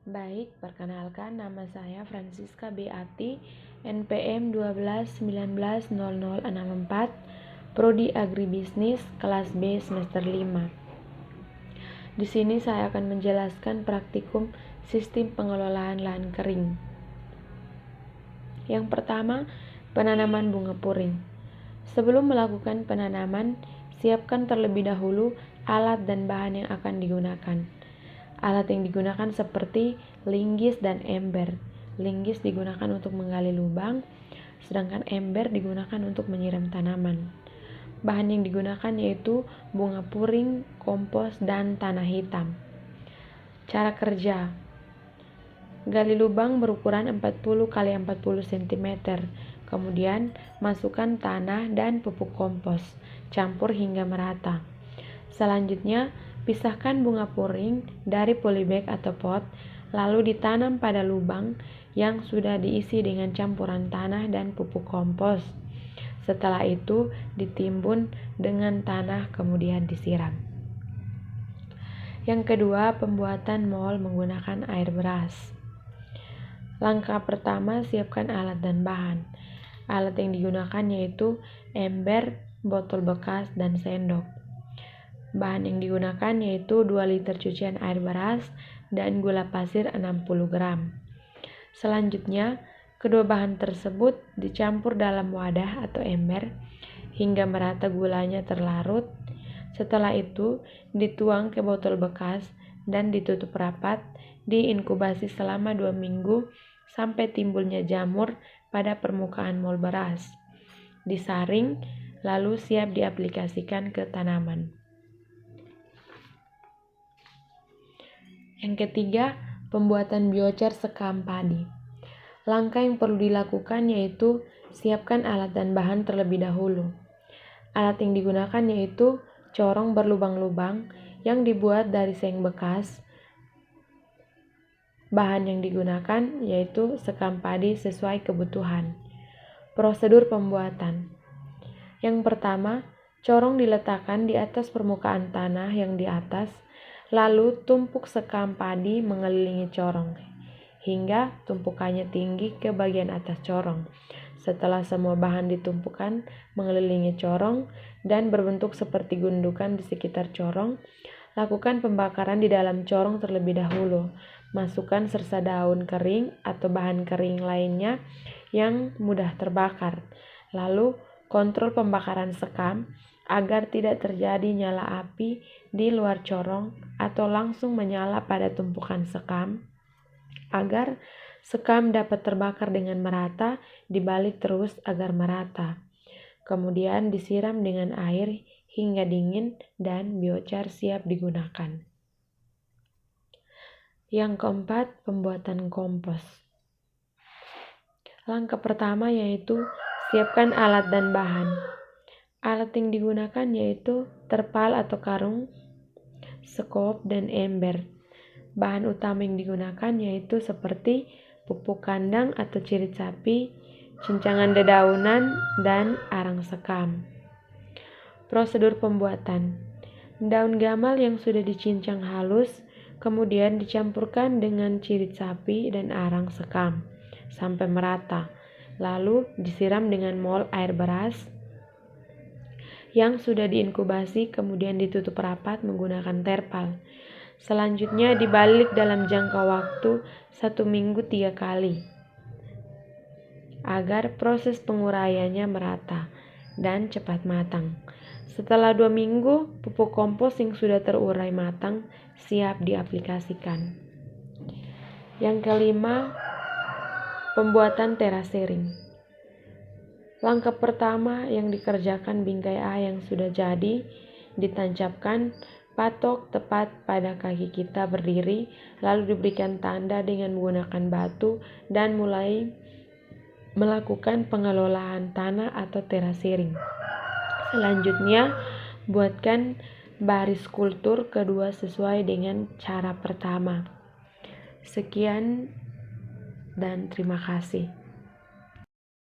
Baik, perkenalkan nama saya Francisca Beati, NPM 12190064, Prodi Agribisnis kelas B semester 5. Di sini saya akan menjelaskan praktikum sistem pengelolaan lahan kering. Yang pertama, penanaman bunga puring. Sebelum melakukan penanaman, siapkan terlebih dahulu alat dan bahan yang akan digunakan. Alat yang digunakan seperti linggis dan ember. Linggis digunakan untuk menggali lubang, sedangkan ember digunakan untuk menyiram tanaman. Bahan yang digunakan yaitu bunga puring, kompos, dan tanah hitam. Cara kerja: gali lubang berukuran 40 x 40 cm. Kemudian masukkan tanah dan pupuk kompos, campur hingga merata. Selanjutnya, pisahkan bunga puring dari polybag atau pot, lalu ditanam pada lubang yang sudah diisi dengan campuran tanah dan pupuk kompos. Setelah itu, ditimbun dengan tanah kemudian disiram. Yang kedua, pembuatan mol menggunakan air beras. Langkah pertama, siapkan alat dan bahan. Alat yang digunakan yaitu ember, botol bekas, dan sendok. Bahan yang digunakan yaitu 2 liter cucian air beras dan gula pasir 60 gram. Selanjutnya, kedua bahan tersebut dicampur dalam wadah atau ember hingga merata gulanya terlarut. Setelah itu, dituang ke botol bekas dan ditutup rapat, diinkubasi selama 2 minggu sampai timbulnya jamur pada permukaan mol beras. Disaring, lalu siap diaplikasikan ke tanaman. Yang ketiga, pembuatan biocar sekam padi. Langkah yang perlu dilakukan yaitu siapkan alat dan bahan terlebih dahulu. Alat yang digunakan yaitu corong berlubang-lubang yang dibuat dari seng bekas. Bahan yang digunakan yaitu sekam padi sesuai kebutuhan. Prosedur pembuatan: yang pertama, corong diletakkan di atas permukaan tanah yang di atas, lalu tumpuk sekam padi mengelilingi corong hingga tumpukannya tinggi ke bagian atas corong. Setelah semua bahan ditumpukan mengelilingi corong dan berbentuk seperti gundukan di sekitar corong, lakukan pembakaran di dalam corong terlebih dahulu. Masukkan sersa daun kering atau bahan kering lainnya yang mudah terbakar. Lalu kontrol pembakaran sekam agar tidak terjadi nyala api di luar corong atau langsung menyala pada tumpukan sekam. Agar sekam dapat terbakar dengan merata, dibalik terus agar merata. Kemudian disiram dengan air hingga dingin dan biocar siap digunakan. Yang keempat, pembuatan kompos. Langkah pertama yaitu siapkan alat dan bahan. Alat yang digunakan yaitu terpal atau karung, sekop, dan ember. Bahan utama yang digunakan yaitu seperti pupuk kandang atau cirit sapi, cincangan dedaunan, dan arang sekam. Prosedur pembuatan: daun gamal yang sudah dicincang halus, kemudian dicampurkan dengan cirit sapi dan arang sekam sampai merata, lalu disiram dengan mol air beras yang sudah diinkubasi, kemudian ditutup rapat menggunakan terpal. Selanjutnya dibalik dalam jangka waktu 1 minggu 3 kali agar proses penguraiannya merata dan cepat matang. Setelah 2 minggu, pupuk kompos yang sudah terurai matang siap diaplikasikan. Yang kelima, pembuatan terasering. Langkah pertama yang dikerjakan bingkai A yang sudah jadi, ditancapkan patok tepat pada kaki kita berdiri, lalu diberikan tanda dengan menggunakan batu dan mulai melakukan pengelolaan tanah atau terasering. Selanjutnya, buatkan baris kultur kedua sesuai dengan cara pertama. Sekian dan terima kasih.